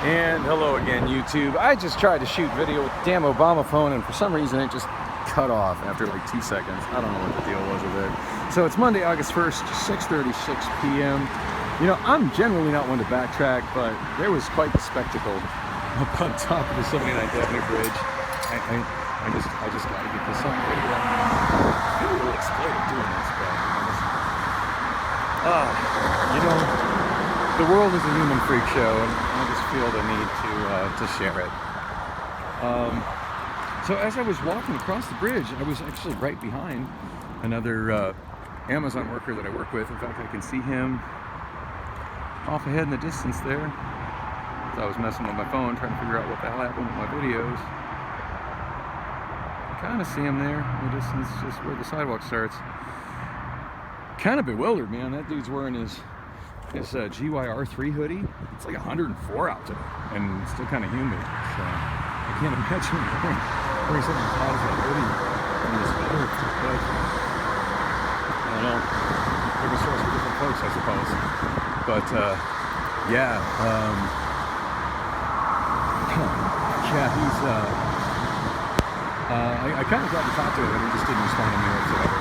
And hello again, YouTube. I just tried to shoot video with the damn Obama phone, and for some reason it just cut off after like 2 seconds. I don't know what the deal was with it. So it's Monday, August 1st, 6:36 p.m. You know, I'm generally not one to backtrack, but there was quite the spectacle up on top of the 79th Avenue Bridge. I just got to get this on video. I feel really exploited doing this, but you know, the world is a human freak show, and I just feel the need to share it. So as I was walking across the bridge, I was actually right behind another Amazon worker that I work with. In fact, I can see him off ahead in the distance there. So I was messing with my phone, trying to figure out what the hell happened with my videos. I kind of see him there in the distance, just where the sidewalk starts. Kind of bewildered, man. That dude's wearing his GYR3 hoodie. It's like 104 out there, and it's still kind of humid. So I can't imagine wearing something as hot as that hoodie in this weather. But I don't know. Different stories for different folks, I suppose. But yeah, he's. I kind of tried to talk to him, and he just didn't respond to me whatsoever.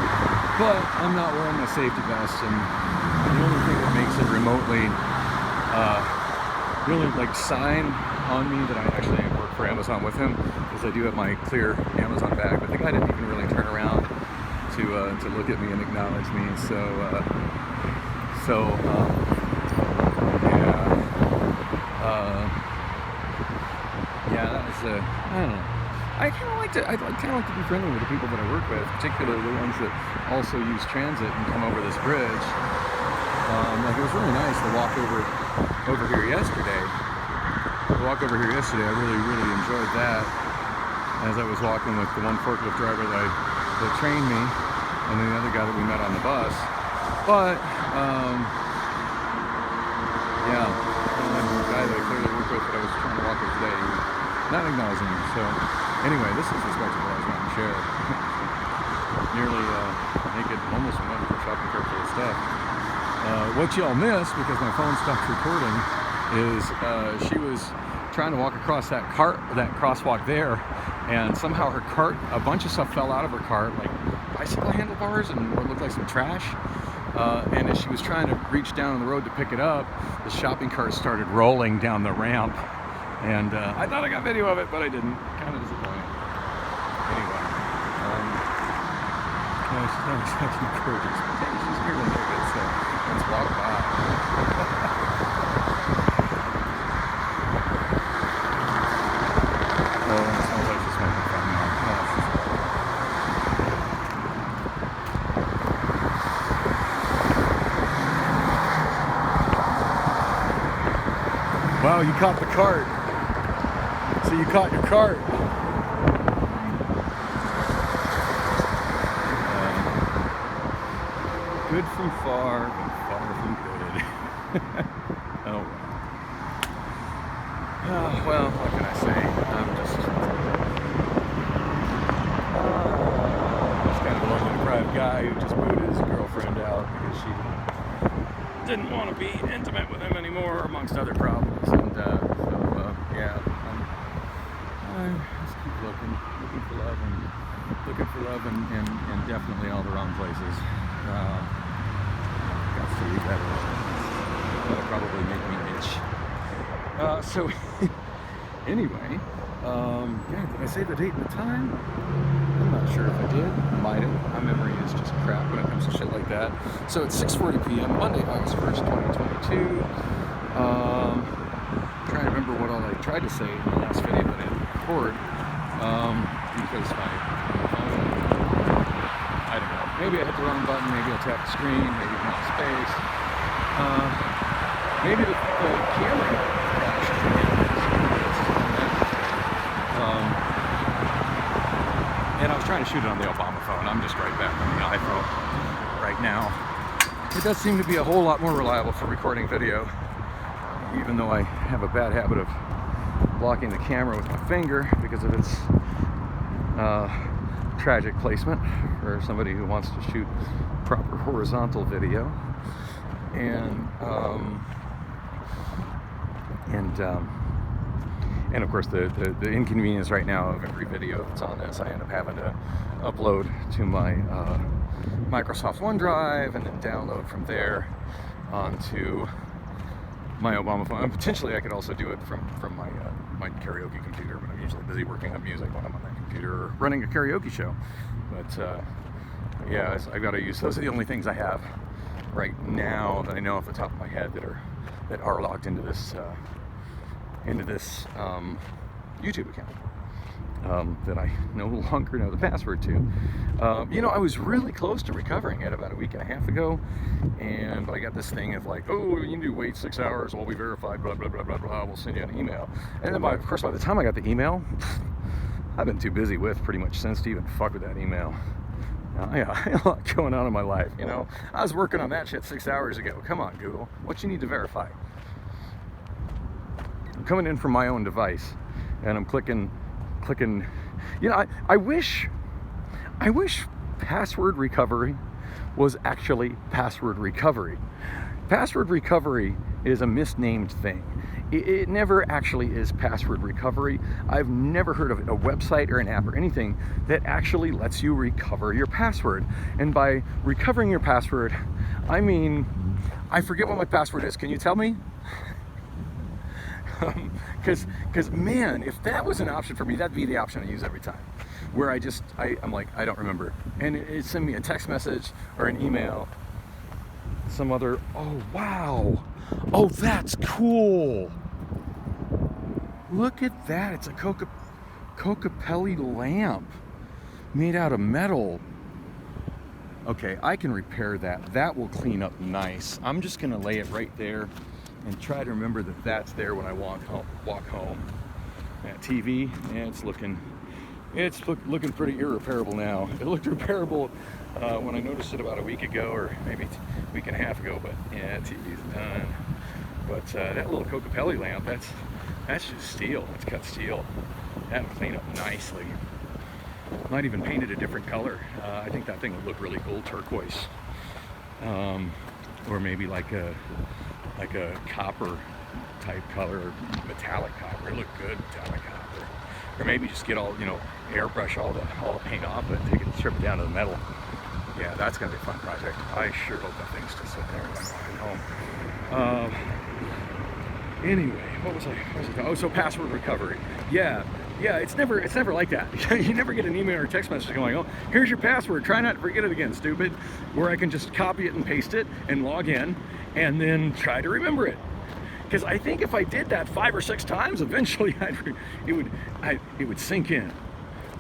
But I'm not wearing my safety vest, and the only thing that makes it remotely, really like sign on me that I actually work for Amazon with him is I do have my clear Amazon bag, but the guy didn't even really turn around to look at me and acknowledge me. Yeah, that was I don't know. I kind of like to be friendly with the people that I work with, particularly the ones that also use transit and come over this bridge. Like, it was really nice to walk over here yesterday. I really enjoyed that. As I was walking with the one forklift driver that trained me, and then the other guy that we met on the bus. But yeah, and then the guy that I clearly work with that I was trying to walk with today, he was not acknowledging me. So anyway, this is the spectacle I was going to share. Nearly naked homeless woman with a shopping cart full of stuff. What y'all missed, because my phone stopped recording, is she was trying to walk across that crosswalk there, and somehow her cart, a bunch of stuff fell out of her cart, like bicycle handlebars and what looked like some trash. And as she was trying to reach down on the road to pick it up, the shopping cart started rolling down the ramp. And I thought I got video of it, but I didn't. Kind of disappointed. Anyway, she's not exactly gorgeous, but hey, she's here to make it, so let's walk by. Oh, it smells like she's making fun now. Wow, you caught the cart. So you caught your cart. Good from far, but far from good. Oh well, what can I say? I'm just kind of a lonely, deprived guy who just booted his girlfriend out because she didn't want to be intimate with him anymore, amongst other problems. And yeah. Just keep looking for love, and definitely all the wrong places. Got to leave that alone. That'll probably make me itch. So anyway, yeah, did I say the date and the time? I'm not sure if I did. I might have. My memory is just crap when it comes to shit like that. So it's 6:40 p.m. Monday, August 1st, 2022. Trying to remember what all I tried to say in the last video, but I didn't record because my phone, I don't know, maybe I hit the wrong button, maybe I tapped the screen, maybe not space, maybe the camera crashed again. And I was trying to shoot it on the Obama phone. I'm just right back on the iPhone right now. It does seem to be a whole lot more reliable for recording video, even though I have a bad habit of blocking the camera with my finger because of its tragic placement for somebody who wants to shoot proper horizontal video. And And of course, the inconvenience right now of every video that's on this, I end up having to upload to my Microsoft OneDrive and then download from there onto my Obama phone. And potentially I could also do it from my karaoke computer, but I'm usually busy working on music when I'm on that computer or running a karaoke show. But yeah, I've got to use, those are the only things I have right now that I know off the top of my head that are logged into this YouTube account. That I no longer know the password to. You know, I was really close to recovering it about a week and a half ago, but I got this thing of like, oh, you need to wait 6 hours while we verify, blah, blah, blah, blah, blah, we'll send you an email. And then, of course, by the time I got the email, I've been too busy with pretty much since to even fuck with that email. I had a lot going on in my life, you know. I was working on that shit 6 hours ago. Come on, Google, what you need to verify? I'm coming in from my own device, and I'm clicking. You know, I wish password recovery was actually password recovery. Password recovery is a misnamed thing. It never actually is password recovery. I've never heard of a website or an app or anything that actually lets you recover your password. And by recovering your password, I mean, I forget what my password is. Can you tell me? Because man, if that was an option for me, that'd be the option I use every time, where I'm like, I don't remember, and it send me a text message or an email, some other, oh wow, oh that's cool, look at that, it's a Kokopelli lamp made out of metal. Okay, I can repair that will clean up nice. I'm just gonna lay it right there and try to remember that that's there when I walk home. That TV, yeah, it's looking pretty irreparable now. It looked repairable when I noticed it about a week ago, or maybe a week and a half ago. But yeah, TV's done. But that little Kokopelli lamp, that's just steel. It's cut steel. That'll clean up nicely. Might even paint it a different color. I think that thing would look really cool, turquoise, or maybe like a copper type color, or metallic copper. It looked good, metallic copper. Or maybe just get all, you know, airbrush all the paint off, but strip it down to the metal. Yeah, that's gonna be a fun project. I sure hope that thing's still sitting there when I'm walking home. Anyway, what was I talking? Oh, so password recovery. Yeah, it's never like that. You never get an email or text message going, oh, here's your password, try not to forget it again, stupid. Where I can just copy it and paste it and log in and then try to remember it. Because I think if I did that 5 or 6 times, eventually it would sink in.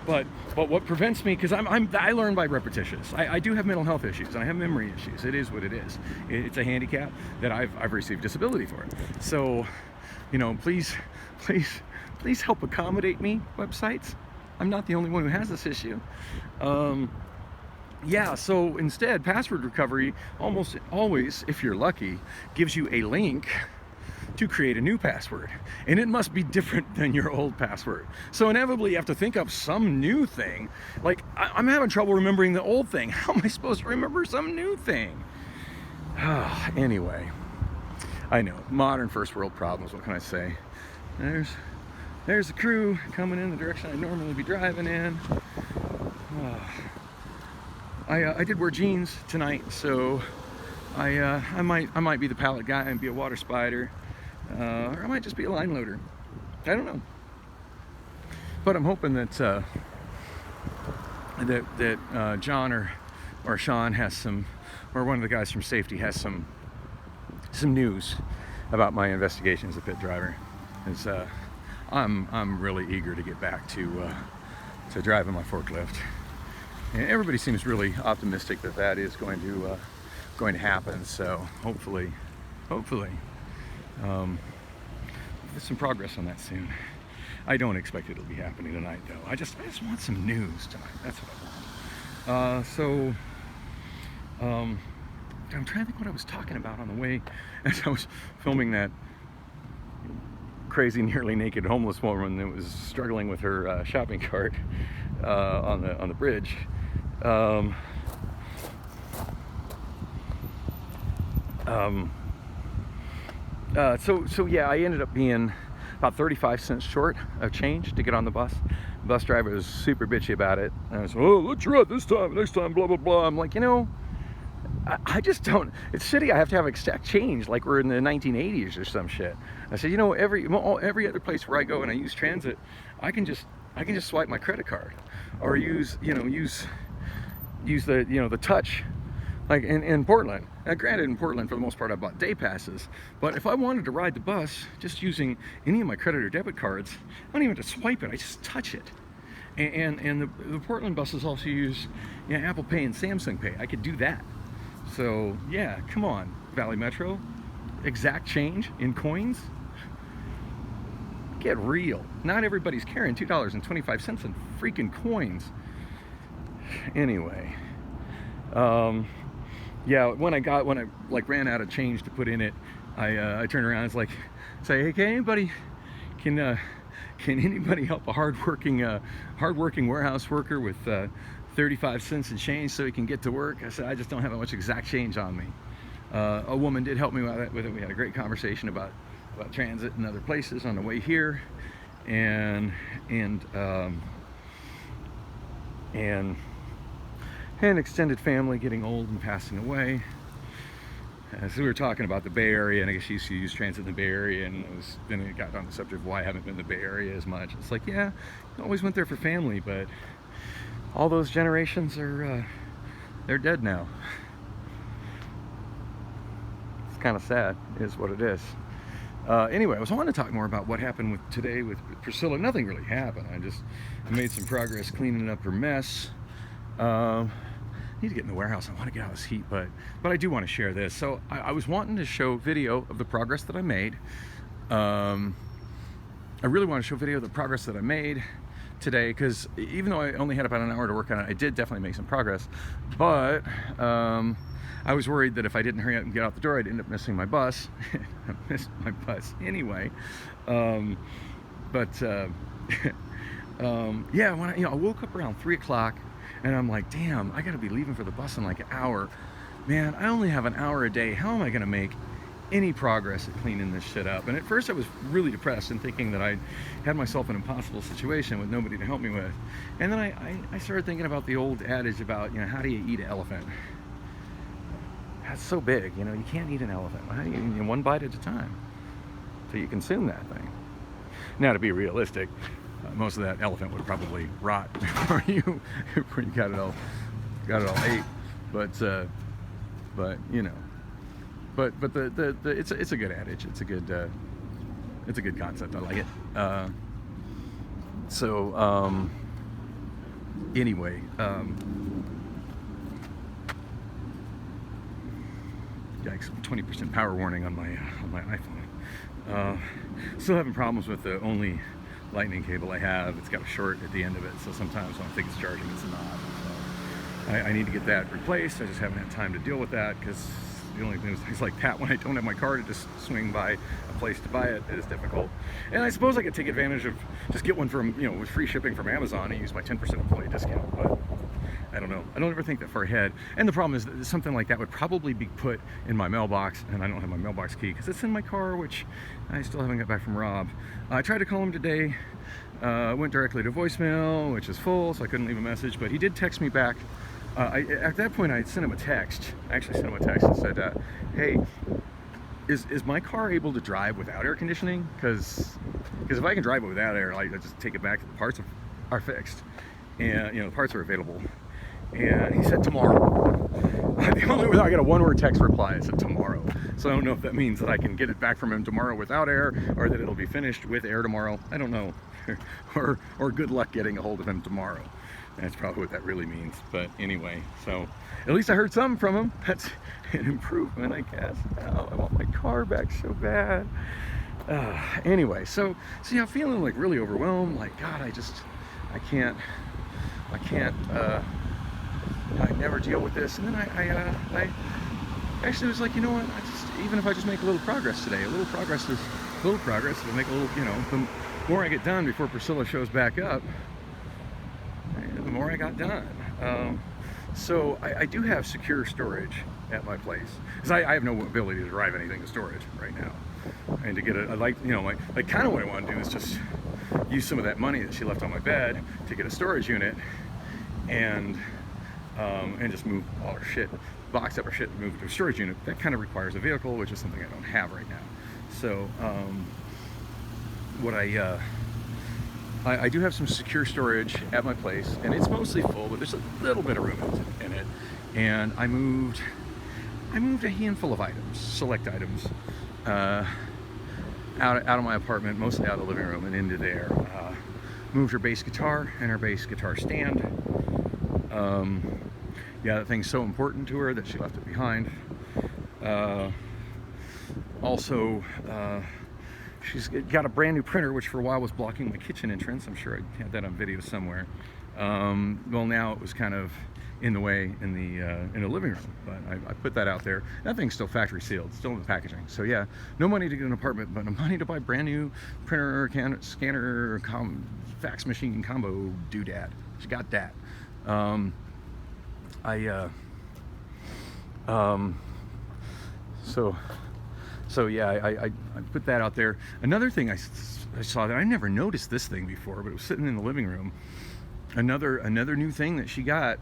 But what prevents me, because I learn by repetitious. I do have mental health issues and I have memory issues. It is what it is. It's a handicap that I've received disability for. So, you know, please help accommodate me, websites. I'm not the only one who has this issue. Yeah, so instead, password recovery almost always, if you're lucky, gives you a link to create a new password, and it must be different than your old password. So inevitably you have to think up some new thing. Like, I'm having trouble remembering the old thing. How am I supposed to remember some new thing? Anyway, I know, modern first world problems, what can I say? There's the crew coming in the direction I'd normally be driving in. I did wear jeans tonight, so I might be the pallet guy and be a water spider. Or I might just be a line loader. I don't know. But I'm hoping that John or Sean has some, or one of the guys from safety has some news about my investigation as a pit driver. Because I'm really eager to get back to driving my forklift. And everybody seems really optimistic that is going to happen. So hopefully. There's some progress on that soon. I don't expect it'll be happening tonight, though. I just want some news tonight. That's what I want. I'm trying to think what I was talking about on the way as I was filming that crazy, nearly naked homeless woman that was struggling with her shopping cart on the bridge. So yeah, I ended up being about 35 cents short of change to get on the bus. The bus driver was super bitchy about it. And I was, oh, let's try it this time, next time, blah, blah, blah. I'm like, you know, I just don't, it's shitty. I have to have exact change like we're in the 1980s or some shit. I said, you know, every other place where I go and I use transit, I can just swipe my credit card or use the, you know, the touch. Like in Portland. Now, granted, in Portland, for the most part, I bought day passes. But if I wanted to ride the bus just using any of my credit or debit cards, I don't even have to swipe it. I just touch it. And the Portland buses also use, you know, Apple Pay and Samsung Pay. I could do that. So yeah, come on, Valley Metro, exact change in coins. Get real. Not everybody's carrying $2.25 in freaking coins. Anyway. Yeah, when I like ran out of change to put in it, I turned around and was like, say, hey, can anybody help a hardworking warehouse worker with 35 cents in change so he can get to work? I said, I just don't have that much exact change on me. A woman did help me with it. We had a great conversation about transit and other places on the way here, and extended family getting old and passing away. So we were talking about the Bay Area, and I guess she used to use transit in the Bay Area, and then it got on the subject of why I haven't been in the Bay Area as much. It's like, yeah, I always went there for family, but all those generations are they're dead now. It's kind of sad, is what it is. Anyway, I was wanting to talk more about what happened today with Priscilla. Nothing really happened. I made some progress cleaning up her mess. I need to get in the warehouse. I want to get out of this heat, but I do want to share this. So I was wanting to show video of the progress that I made. I really want to show video of the progress that I made today, because even though I only had about an hour to work on it, I did definitely make some progress. But I was worried that if I didn't hurry up and get out the door, I'd end up missing my bus. I missed my bus anyway. Yeah, when I woke up around 3 o'clock. And I'm like, damn, I gotta be leaving for the bus in like an hour. Man, I only have an hour a day. How am I gonna make any progress at cleaning this shit up? And at first I was really depressed and thinking that I had myself an impossible situation with nobody to help me with. And then I started thinking about the old adage about, you know, how do you eat an elephant? That's so big, you know, you can't eat an elephant. How do you eat one bite at a time till you consume that thing? Now, to be realistic, most of that elephant would probably rot before you got it all ate. But you know, but it's a good adage. It's a good concept. I like it. Anyway, yikes! 20% power warning on my iPhone. Still having problems with the only lightning cable I have. It's got a short at the end of it, so sometimes when I think it's charging, it's not. So I need to get that replaced. I just haven't had time to deal with that, because the only things like that, when I don't have my car to just swing by a place to buy it, is difficult. And I suppose I could take advantage of, just get one from, you know, with free shipping from Amazon and use my 10% employee discount, but I don't know. I don't ever think that far ahead. And the problem is that something like that would probably be put in my mailbox, and I don't have my mailbox key because it's in my car, which I still haven't got back from Rob. I tried to call him today. Went directly to voicemail, which is full, so I couldn't leave a message, but he did text me back. At that point, I sent him a text. I actually sent him a text and said, hey, is my car able to drive without air conditioning? Because if I can drive it without air, I just take it back. The parts are fixed, and you know, the parts are available. And he said tomorrow. I got a one-word text reply. It said tomorrow. So I don't know if that means that I can get it back from him tomorrow without air, or that it'll be finished with air tomorrow. I don't know. or good luck getting a hold of him tomorrow. That's probably what that really means. But anyway, so at least I heard something from him. That's an improvement, I guess. Oh, I want my car back so bad. Anyway, so yeah, I'm feeling like really overwhelmed. Like, God, I can't. I never deal with this. And then I actually was like, you know what? Even if I just make a little progress today, a little progress. It'll make a little, you know. The more I get done before Priscilla shows back up, the more I got done. So I do have secure storage at my place, because I have no ability to drive anything to storage right now. and to get like kind of what I want to do is just use some of that money that she left on my bed to get a storage unit, and just move all her shit, box up her shit and move it to a storage unit. That kind of requires a vehicle, which is something I don't have right now. So what I do have some secure storage at my place, and it's mostly full, but there's a little bit of room in it. And I moved a handful of items, select items, out of my apartment, mostly out of the living room and into there. Moved her bass guitar and her bass guitar stand. Yeah, that thing's so important to her that she left it behind. Also, she's got a brand new printer, which for a while was blocking the kitchen entrance. I'm sure I had that on video somewhere. Well, now it was kind of in the way in the living room, but I put that out there. That thing's still factory sealed, still in the packaging. So yeah, no money to get an apartment, but money to buy brand new printer, scanner, fax machine combo doodad. She got that. So yeah, I put that out there. Another thing I saw that I never noticed this thing before, but it was sitting in the living room. Another new thing that she got,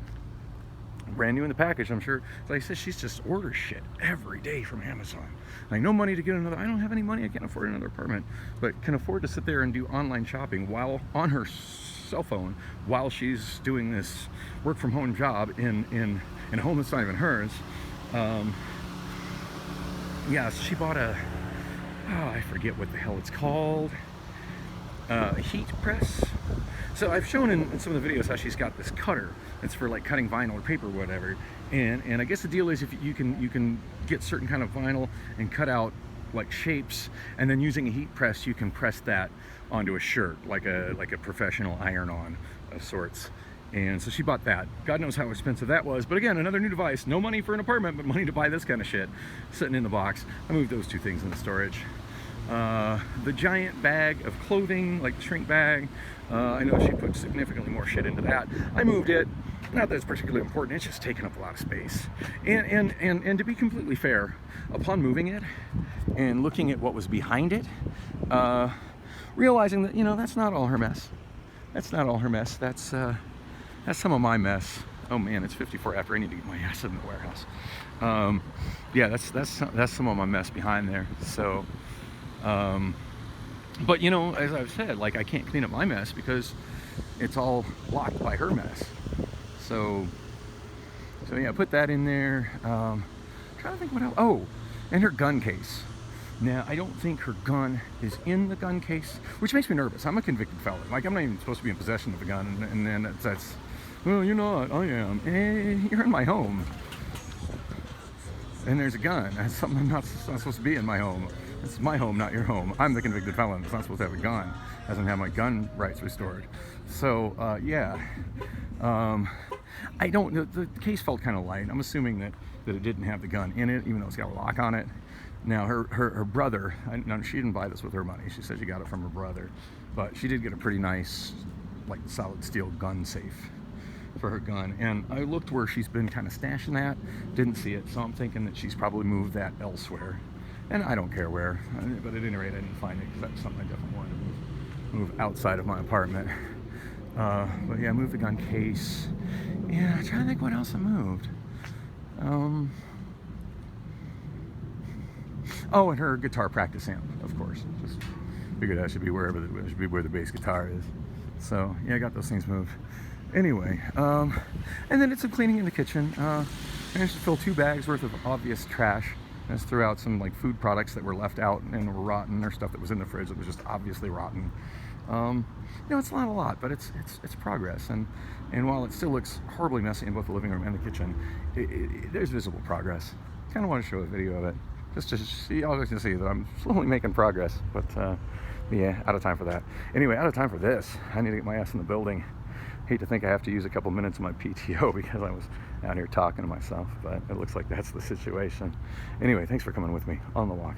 brand new in the package, I'm sure. Like I said, she's just orders shit every day from Amazon. Like, no money to get another. I don't have any money. I can't afford another apartment, but can afford to sit there and do online shopping while on her cell phone while she's doing this work from home job in a home that's not even hers. Yeah, so she bought I forget what the hell it's called, a heat press. So I've shown in some of the videos how she's got this cutter that's for like cutting vinyl or paper or whatever, and I guess the deal is if you can get certain kind of vinyl and cut out like shapes, and then using a heat press you can press that onto a shirt like a professional iron-on of sorts. And so she bought that. God knows how expensive that was, but again, another new device. No money for an apartment, but money to buy this kind of shit sitting in the box. I moved those two things into storage. The giant bag of clothing, like the shrink bag, I know she put significantly more shit into that. I moved it. Not that it's particularly important, it's just taking up a lot of space. And to be completely fair, upon moving it and looking at what was behind it, realizing that, that's not all her mess. That's not all her mess. That's some of my mess. Oh man, it's 54 after. I need to get my ass in the warehouse. Yeah, that's some of my mess behind there. So, but as I've said, like, I can't clean up my mess because it's all blocked by her mess. So yeah, put that in there. Trying to think what else. Oh, and her gun case. Now, I don't think her gun is in the gun case, which makes me nervous. I'm a convicted felon. Like, I'm not even supposed to be in possession of a gun, and then that's well, you're not, I am. You're in my home. And there's a gun. That's something I'm not supposed to be in my home. It's my home, not your home. I'm the convicted felon. It's not supposed to have a gun. Hasn't had my gun rights restored. So, yeah. I don't, the case felt kind of light. I'm assuming that it didn't have the gun in it, even though it's got a lock on it. Now, her brother, no, she didn't buy this with her money. She said she got it from her brother. But she did get a pretty nice, like, solid steel gun safe for her gun. And I looked where she's been kind of stashing that, didn't see it. So I'm thinking that she's probably moved that elsewhere. And I don't care where. But at any rate, I didn't find it because that's something I definitely wanted to move outside of my apartment. But yeah, I moved the gun case. Yeah, I'm trying to think what else I moved. Oh, and her guitar practice amp, of course. Just figured that should be where the bass guitar is. So yeah, I got those things moved. Anyway, and then did some cleaning in the kitchen. Managed to fill 2 bags worth of obvious trash. I just threw out some like food products that were left out and were rotten, or stuff that was in the fridge that was just obviously rotten. It's not a lot, but it's progress. And while it still looks horribly messy in both the living room and the kitchen, there's visible progress. Kind of want to show a video of it, just to see, all I can see that I'm slowly making progress. But yeah, out of time for that. Anyway, out of time for this. I need to get my ass in the building. Hate to think I have to use a couple minutes of my PTO because I was out here talking to myself, but it looks like that's the situation. Anyway, thanks for coming with me on the walk.